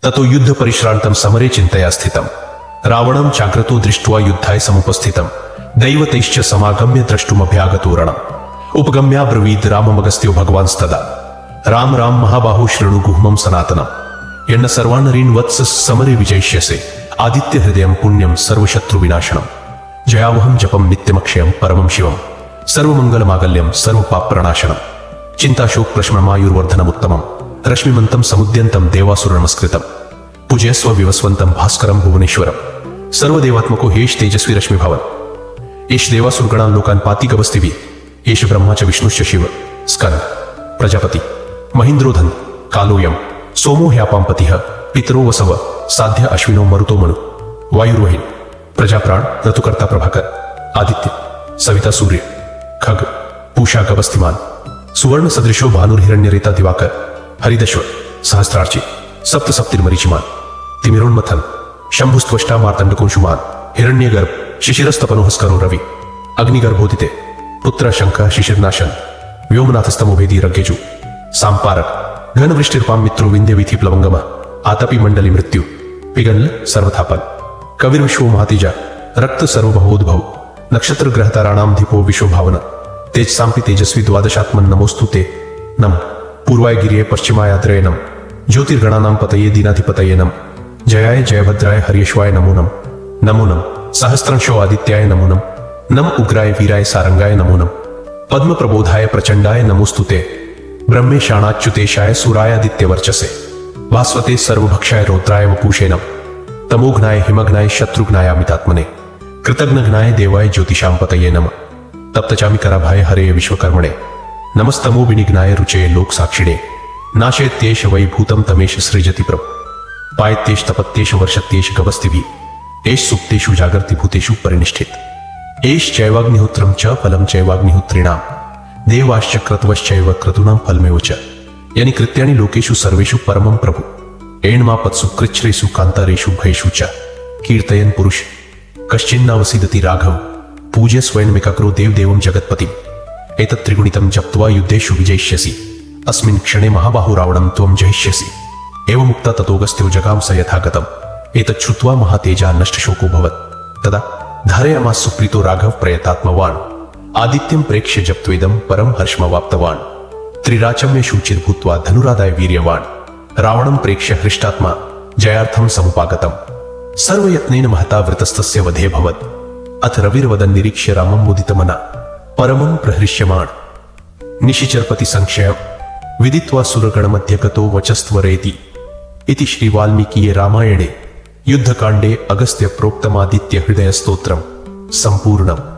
ततो युद्ध परिश्रांतं समरे चिंतया स्थितम् रावणं चाग्रतो दृष्ट्वा युद्धाय समुपस्थितम् दैवतैश्च समागम्य द्रष्टुमभ्यागतो रणम् उपगम्याब्रवीद् राममगस्त्यो भगवांस्तदा राम राम महाबाहो शृणु गुह्मं सनातनम् यन्न सर्वानरीन् वत्स समरे विजयिष्यसे आदित्य हृदयं पुण्यं सर्वशत्रुविनाशनम् जयावहं जपं नित्यमक्षयं परमं शिवं सर्वमंगलमागल्यं सर्वपापप्रणाशनम् चिंताशोक प्रश्ममायुर्वर्धनमुत्तमम् रश्मिमन्तं समुद्यन्तं देवासुरनमस्कृतम् पूजयस्व विवस्वन्तं भास्करं भुवनेश्वरम् सर्वदेवात्मको हेश तेजस्वी रश्मि भवन एष देवासुरगणान् लोकान् पाति गवस्तिभिः एष ब्रह्मा च विष्णुश्च शिव स्कंद प्रजापति महीन्द्रोधन कालोयम सोमो ह्यापांपतिः पितरो वसव साध्य अश्विनो मरुतो मनु वायुर्वहिन प्रजाप्राण ऋतुकर्ता प्रभाकर आदित्य सविता सूर्य खग पूषा गवस्थिमान सुवर्ण सदृशो भानुर्हिरण्यरेता दिवाकर हरिदश्व सहस्त्रार्ची सप्त सप्तिर्मरीचिमान तिमिरोन्मथन शंभुस्त्वष्टा मार्तंडकुंशुमान हिरण्यगर्भ शिशिरस्तपनुहस्करो रवि अग्निगर्भोदिते पुत्र शंख शिशिरनाशन व्योमनाथस्तमोभेदी रज्ञेजु सांपारक घनवृष्टिर्पाम मित्रो विंध्यविधि प्लवंगम आतपी मंडली मृत्यु पिगल सर्वथापन कविर्विश्व महातेजा रक्त सर्वभवोद्भव नक्षत्र ग्रहताराणाम दीपो विश्वभावन तेज सांपि तेजस्वी द्वादशात्मन नमोस्तु ते नम पूर्वाय गिरिये पश्चिमायाद्रये नम ज्योतिर्गणानां पतये दीनाधिपतये नम जयाय जयभद्राय हर्यश्वाय नमो नम नमो नम सहस्रंशो आदित्याय नमो नम नम उग्राय वीराय सारंगाय नमो नम पद्म प्रबोधाय प्रचंडाय नमोस्तुते ब्रह्मेशाणाच्युतेशाय सूरायादित्यवर्चसे भास्वते सर्वभक्षाय रौद्राय वपूषे नम तमोघ्नाय हिमघ्नाय शत्रुघ्नायामितात्मने कृतघ्नघ्नाय देवाय ज्योतिषां पतये नम तप्तचामि कराभाय हरे विश्वकर्मणे नमस्तमो विनिघ्नाय रुचे लोक साक्षिणे नाशेत्येष वै भूतं तमेश सृजति प्रभ पायत्येष तपत्येष वर्षत्येष गवस्तिभिः एष सुप्तेषु जागर्ति भूतेषु परिनिष्ठित एष चैवाग्निहोत्रं च फलं चैवाग्निहोत्रिणां देवाश्च क्रतवश्चैव क्रतूनां फलमेव च यानि कृत्यानि लोकेषु सर्वेषु परमं प्रभु एण्मापत्सु कृच्छ्रेषु कान्तारेषु भयेषु च कीर्तयन् पुरुष कश्चिन्नावसीदति राघव पूज्य स्वयंमेकाग्रो देवदेवं जगत्पतिम् एतत् त्रिगुणितं जप्त्वा युद्धेषु विजयिष्यसि अस्मिन् क्षणे महाबाहो रावणं त्वं जयिष्यसि एवमुक्ता ततोऽगस्त्यो जगाम स यथागतम् एतत् श्रुत्वा महातेजा नष्टशोकोऽभवत् तदा धारयामास सुप्रीतो राघव प्रयतात्मवान् आदित्यं प्रेक्ष्य जप्त्वेदं परं हर्षमवाप्तवान् त्रिराचम्य शुचिर्भूत्वा धनुरादाय वीर्यवान् रावणं प्रेक्ष्य हृष्टात्मा जयार्थं समुपागतम् सर्वयत्नेन महता वृतस्तस्य वधेऽभवत् अथ रविर्वदन् निरीक्ष्य रामं मुदितमना परमं प्रहृष्यमाण निशिचरपति संक्षयं विदित्वा सुरगणमध्यगतो वचस्त्वरेति इति श्री वाल्मीकीये रामायणे युद्धकाण्डे अगस्त्य प्रोक्तमादित्य हृदय स्तोत्रम् संपूर्णम्।